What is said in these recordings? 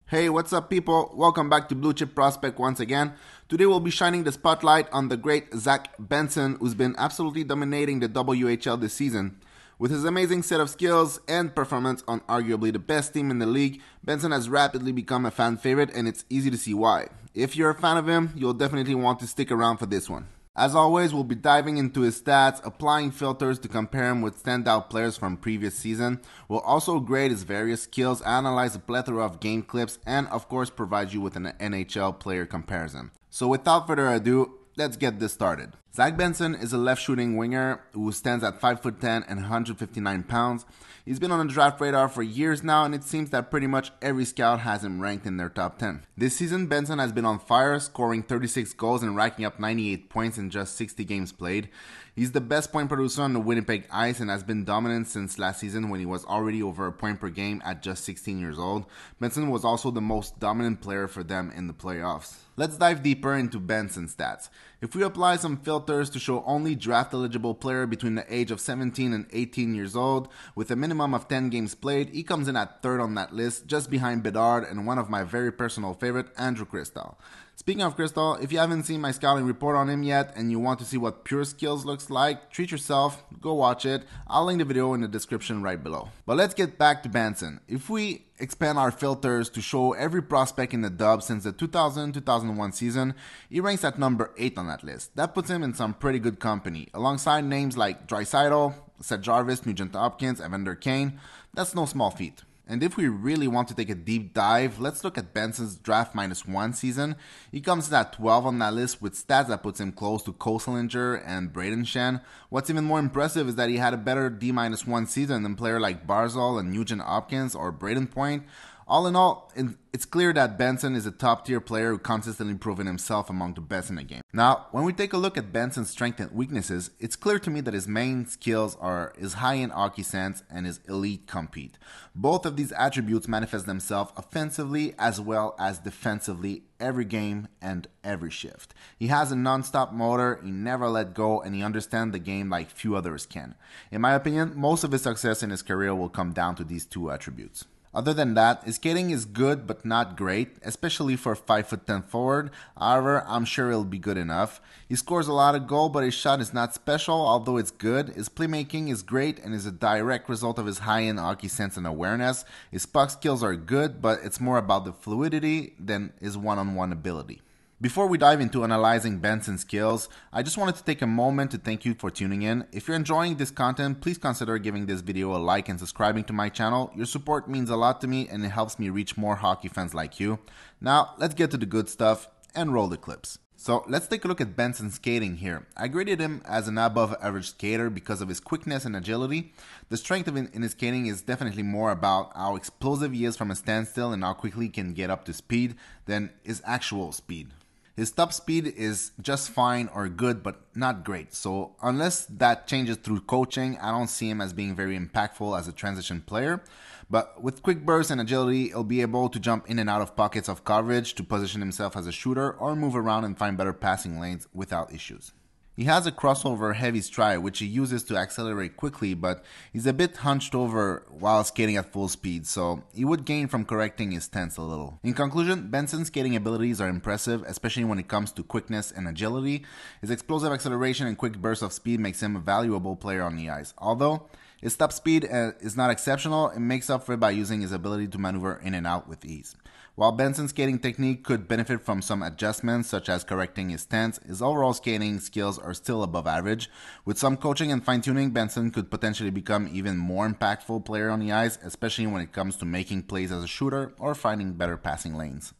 Hey, what's up people? Welcome back to Blue Chip Prospect once again. Today we'll be shining the spotlight on the great Zach Benson, who's been absolutely dominating the WHL this season. With his amazing set of skills and performance on arguably the best team in the league, Benson has rapidly become a fan favorite, and it's easy to see why. If you're a fan of him, you'll definitely want to stick around for this one. As always, we'll be diving into his stats, applying filters to compare him with standout players from previous season. We'll also grade his various skills, analyze a plethora of game clips, and of course provide you with an NHL player comparison. So without further ado, let's get this started. Zach Benson is a left-shooting winger who stands at 5'10" and 159 pounds. He's been on the draft radar for years now, and it seems that pretty much every scout has him ranked in their top 10. This season, Benson has been on fire, scoring 36 goals and racking up 98 points in just 60 games played. He's the best point producer on the Winnipeg ICE and has been dominant since last season when he was already over a point per game at just 16 years old. Benson was also the most dominant player for them in the playoffs. Let's dive deeper into Benson's stats. If we apply some filters to show only draft-eligible player between the age of 17 and 18 years old, with a minimum of 10 games played, he comes in at third on that list, just behind Bedard and one of my very personal favorite, Andrew Cristall. Speaking of Cristall, if you haven't seen my scouting report on him yet and you want to see what pure skills looks like, treat yourself, go watch it. I'll link the video in the description right below. But let's get back to Benson. If we expand our filters to show every prospect in the dub since the 2000-2001 season, he ranks at number 8 on that list. That puts him in some pretty good company, alongside names like Draisaitl, Seth Jarvis, Nugent Hopkins, Evander Kane. That's no small feat. And if we really want to take a deep dive, let's look at Benson's draft -1 season. He comes in at 12 on that list with stats that puts him close to Cole Sillinger and Braden Shen. What's even more impressive is that he had a better D-1 season than players like Barzal and Nugent Hopkins or Braden Point. All in all, it's clear that Benson is a top-tier player who consistently proven himself among the best in the game. Now, when we take a look at Benson's strengths and weaknesses, it's clear to me that his main skills are his high-end hockey sense and his elite compete. Both of these attributes manifest themselves offensively as well as defensively every game and every shift. He has a non-stop motor, he never let go, and he understands the game like few others can. In my opinion, most of his success in his career will come down to these two attributes. Other than that, his skating is good but not great, especially for a 5'10" forward. However, I'm sure he'll be good enough. He scores a lot of goals, but his shot is not special, although it's good. His playmaking is great and is a direct result of his high-end hockey sense and awareness. His puck skills are good, but it's more about the fluidity than his one-on-one ability. Before we dive into analyzing Benson's skills, I just wanted to take a moment to thank you for tuning in. If you're enjoying this content, please consider giving this video a like and subscribing to my channel. Your support means a lot to me and it helps me reach more hockey fans like you. Now, let's get to the good stuff and roll the clips. So let's take a look at Benson's skating here. I graded him as an above average skater because of his quickness and agility. The strength in his skating is definitely more about how explosive he is from a standstill and how quickly he can get up to speed than his actual speed. His top speed is just fine or good, but not great. So unless that changes through coaching, I don't see him as being very impactful as a transition player. But with quick bursts and agility, he'll be able to jump in and out of pockets of coverage to position himself as a shooter or move around and find better passing lanes without issues. He has a crossover heavy stride, which he uses to accelerate quickly, but he's a bit hunched over while skating at full speed, so he would gain from correcting his stance a little. In conclusion, Benson's skating abilities are impressive, especially when it comes to quickness and agility. His explosive acceleration and quick burst of speed makes him a valuable player on the ice. Although his top speed is not exceptional, it makes up for it by using his ability to maneuver in and out with ease. While Benson's skating technique could benefit from some adjustments such as correcting his stance, his overall skating skills are still above average. With some coaching and fine-tuning, Benson could potentially become even more impactful player on the ice, especially when it comes to making plays as a shooter or finding better passing lanes.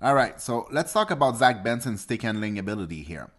Alright, so let's talk about Zach Benson's stick handling ability here.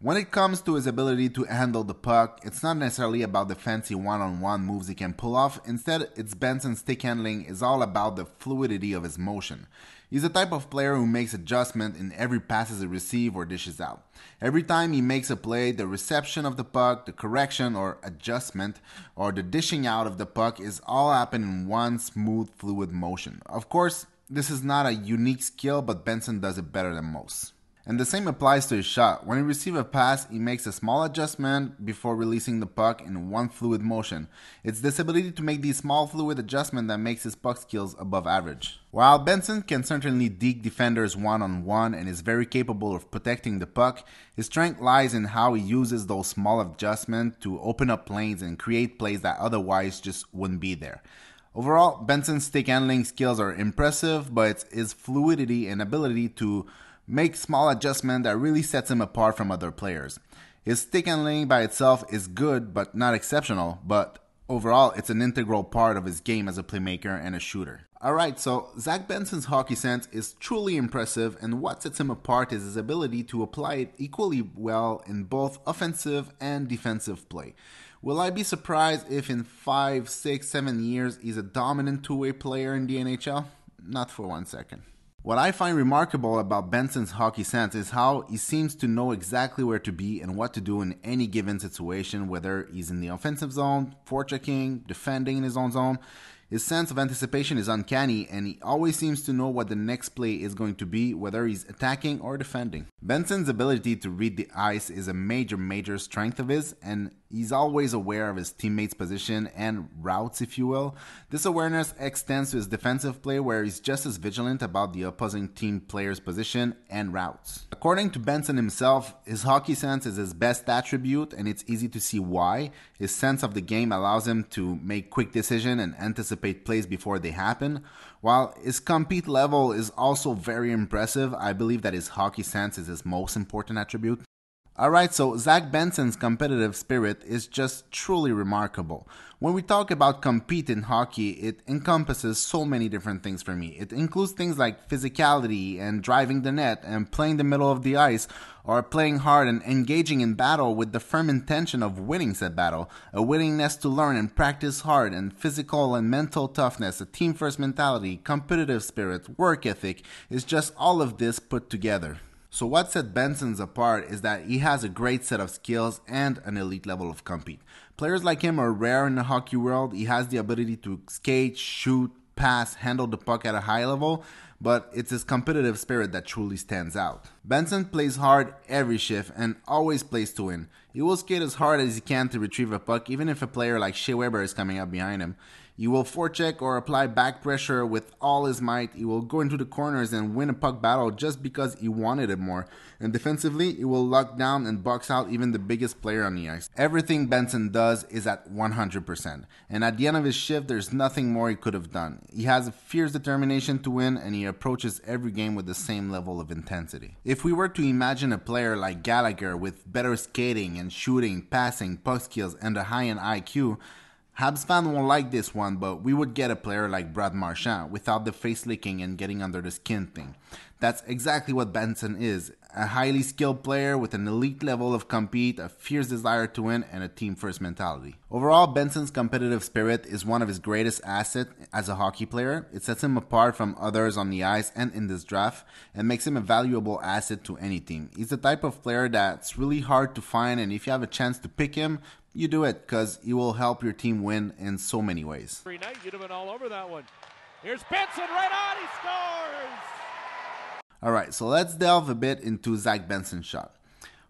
When it comes to his ability to handle the puck, it's not necessarily about the fancy one-on-one moves he can pull off. Instead, it's Benson's stick handling is all about the fluidity of his motion. He's the type of player who makes adjustment in every passes he receives or dishes out. Every time he makes a play, the reception of the puck, the correction or adjustment, or the dishing out of the puck is all happening in one smooth, fluid motion. Of course, this is not a unique skill, but Benson does it better than most. And the same applies to his shot. When he receives a pass, he makes a small adjustment before releasing the puck in one fluid motion. It's this ability to make these small fluid adjustments that makes his puck skills above average. While Benson can certainly deke defenders one-on-one and is very capable of protecting the puck, his strength lies in how he uses those small adjustments to open up lanes and create plays that otherwise just wouldn't be there. Overall, Benson's stick handling skills are impressive, but it's his fluidity and ability to make small adjustments that really sets him apart from other players. His stick handling by itself is good but not exceptional, but overall it's an integral part of his game as a playmaker and a shooter. Alright, so Zach Benson's hockey sense is truly impressive, and what sets him apart is his ability to apply it equally well in both offensive and defensive play. Will I be surprised if in 5, 6, 7 years he's a dominant two-way player in the NHL? Not for 1 second. What I find remarkable about Benson's hockey sense is how he seems to know exactly where to be and what to do in any given situation, whether he's in the offensive zone, forechecking, defending in his own zone. His sense of anticipation is uncanny, and he always seems to know what the next play is going to be, whether he's attacking or defending. Benson's ability to read the ice is a major strength of his, and he's always aware of his teammates' position and routes, if you will. This awareness extends to his defensive play, where he's just as vigilant about the opposing team player's position and routes. According to Benson himself, his hockey sense is his best attribute, and it's easy to see why. His sense of the game allows him to make quick decisions and anticipate plays before they happen. While his compete level is also very impressive, I believe that his hockey sense is his most important attribute. Alright, so Zach Benson's competitive spirit is just truly remarkable. When we talk about compete in hockey, it encompasses so many different things for me. It includes things like physicality and driving the net and playing the middle of the ice, or playing hard and engaging in battle with the firm intention of winning said battle, a willingness to learn and practice hard, and physical and mental toughness, a team-first mentality, competitive spirit, work ethic. Is just all of this put together. So what set Benson's apart is that he has a great set of skills and an elite level of compete. Players like him are rare in the hockey world. He has the ability to skate, shoot, pass, handle the puck at a high level, but it's his competitive spirit that truly stands out. Benson plays hard every shift and always plays to win. He will skate as hard as he can to retrieve a puck, even if a player like Shea Weber is coming up behind him. He will forecheck or apply back pressure with all his might. He will go into the corners and win a puck battle just because he wanted it more. And defensively, he will lock down and box out even the biggest player on the ice. Everything Benson does is at 100%. And at the end of his shift, there's nothing more he could have done. He has a fierce determination to win, and he approaches every game with the same level of intensity. If we were to imagine a player like Gallagher with better skating and shooting, passing, puck skills, and a high-end IQ, Habs fan won't like this one, but we would get a player like Brad Marchand without the face licking and getting under the skin thing. That's exactly what Benson is, a highly skilled player with an elite level of compete, a fierce desire to win, and a team-first mentality. Overall, Benson's competitive spirit is one of his greatest assets as a hockey player. It sets him apart from others on the ice and in this draft, and makes him a valuable asset to any team. He's the type of player that's really hard to find, and if you have a chance to pick him, you do it, because he will help your team win in so many ways. You'd have been all over that one. Here's Benson right on, he scores! Alright, so let's delve a bit into Zach Benson's shot.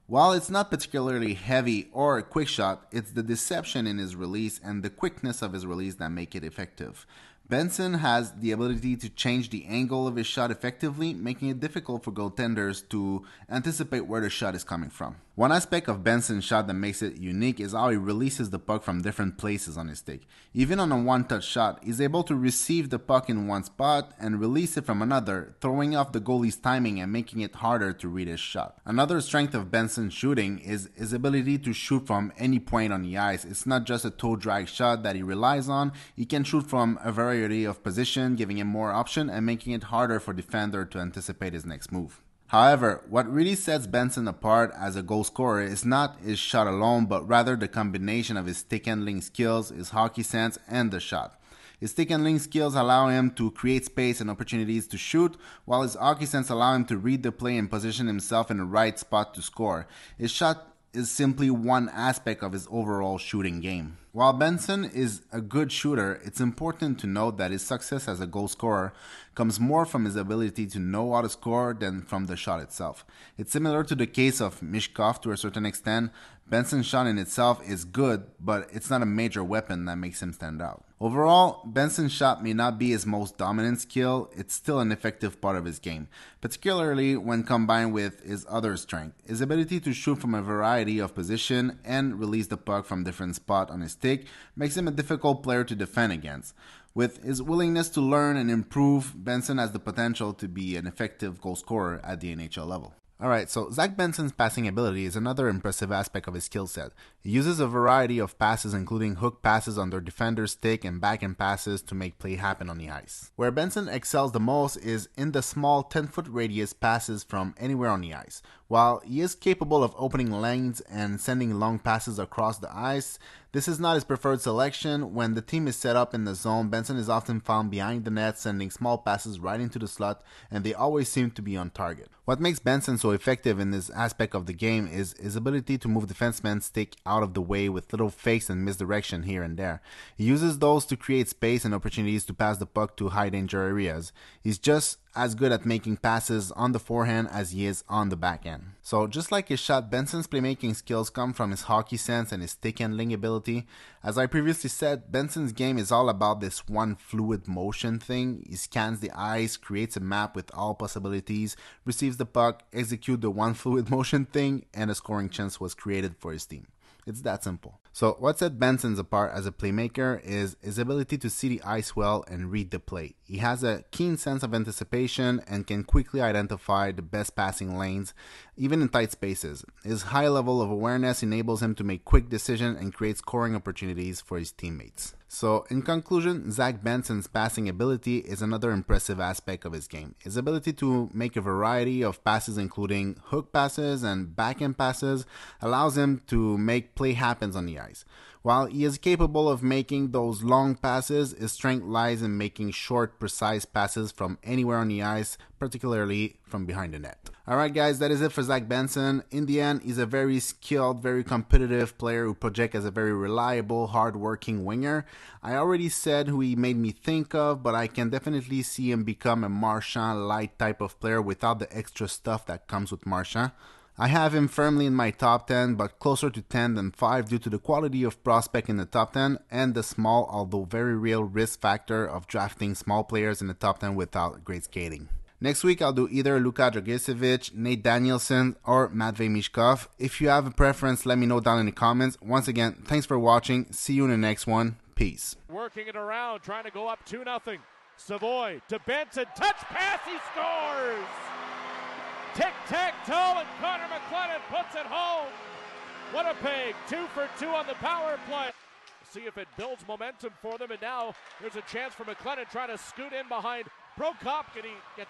While it's not particularly heavy or a quick shot, it's the deception in his release and the quickness of his release that make it effective. Benson has the ability to change the angle of his shot effectively, making it difficult for goaltenders to anticipate where the shot is coming from. One aspect of Benson's shot that makes it unique is how he releases the puck from different places on his stick. Even on a one-touch shot, he's able to receive the puck in one spot and release it from another, throwing off the goalie's timing and making it harder to read his shot. Another strength of Benson's shooting is his ability to shoot from any point on the ice. It's not just a toe drag shot that he relies on. He can shoot from a variety of position, giving him more option and making it harder for defender to anticipate his next move. However, what really sets Benson apart as a goal scorer is not his shot alone, but rather the combination of his stick handling skills, his hockey sense, and the shot. His stick handling skills allow him to create space and opportunities to shoot, while his hockey sense allows him to read the play and position himself in the right spot to score. His shot is simply one aspect of his overall shooting game. While Benson is a good shooter, it's important to note that his success as a goal scorer comes more from his ability to know how to score than from the shot itself. It's similar to the case of Mishkov to a certain extent. Benson's shot in itself is good, but it's not a major weapon that makes him stand out. Overall, Benson's shot may not be his most dominant skill, it's still an effective part of his game, particularly when combined with his other strength. His ability to shoot from a variety of positions and release the puck from different spots on his stick makes him a difficult player to defend against. With his willingness to learn and improve, Benson has the potential to be an effective goal scorer at the NHL level. Alright, so Zach Benson's passing ability is another impressive aspect of his skill set. He uses a variety of passes including hook passes under defender's stick and backhand passes to make play happen on the ice. Where Benson excels the most is in the small 10-foot radius passes from anywhere on the ice. While he is capable of opening lanes and sending long passes across the ice, this is not his preferred selection. When the team is set up in the zone, Benson is often found behind the net sending small passes right into the slot, and they always seem to be on target. What makes Benson so effective in this aspect of the game is his ability to move defensemen's stick out of the way with little fakes and misdirection here and there. He uses those to create space and opportunities to pass the puck to high danger areas. He's just as good at making passes on the forehand as he is on the backhand. So just like his shot, Benson's playmaking skills come from his hockey sense and his stick handling ability. As I previously said, Benson's game is all about this one fluid motion thing. He scans the ice, creates a map with all possibilities, receives the puck, executes the one fluid motion thing, and a scoring chance was created for his team. It's that simple. So what set Benson's apart as a playmaker is his ability to see the ice well and read the play. He has a keen sense of anticipation and can quickly identify the best passing lanes, even in tight spaces. His high level of awareness enables him to make quick decisions and create scoring opportunities for his teammates. So in conclusion, Zach Benson's passing ability is another impressive aspect of his game. His ability to make a variety of passes including hook passes and backhand passes allows him to make play happens on the ice. While he is capable of making those long passes, his strength lies in making short, precise passes from anywhere on the ice, particularly from behind the net. Alright guys, that is it for Zach Benson. In the end, he's a very skilled, very competitive player who projects as a very reliable, hard-working winger. I already said who he made me think of, but I can definitely see him become a Marchand-light type of player without the extra stuff that comes with Marchand. I have him firmly in my top 10, but closer to 10 than 5 due to the quality of prospect in the top 10 and the small, although very real risk factor of drafting small players in the top 10 without great skating. Next week, I'll do either Luka Dragicevic, Nate Danielson, or Matvei Mishkov. If you have a preference, let me know down in the comments. Once again, thanks for watching. See you in the next one. Peace. Working it around, trying to go up 2-0. Savoy to Benson, touch pass, he scores! Tic-tac-toe, and Connor McLennan puts it home. Winnipeg 2 for 2 on the power play. See if it builds momentum for them, and now there's a chance for McLennan trying to scoot in behind Prokop, and he gets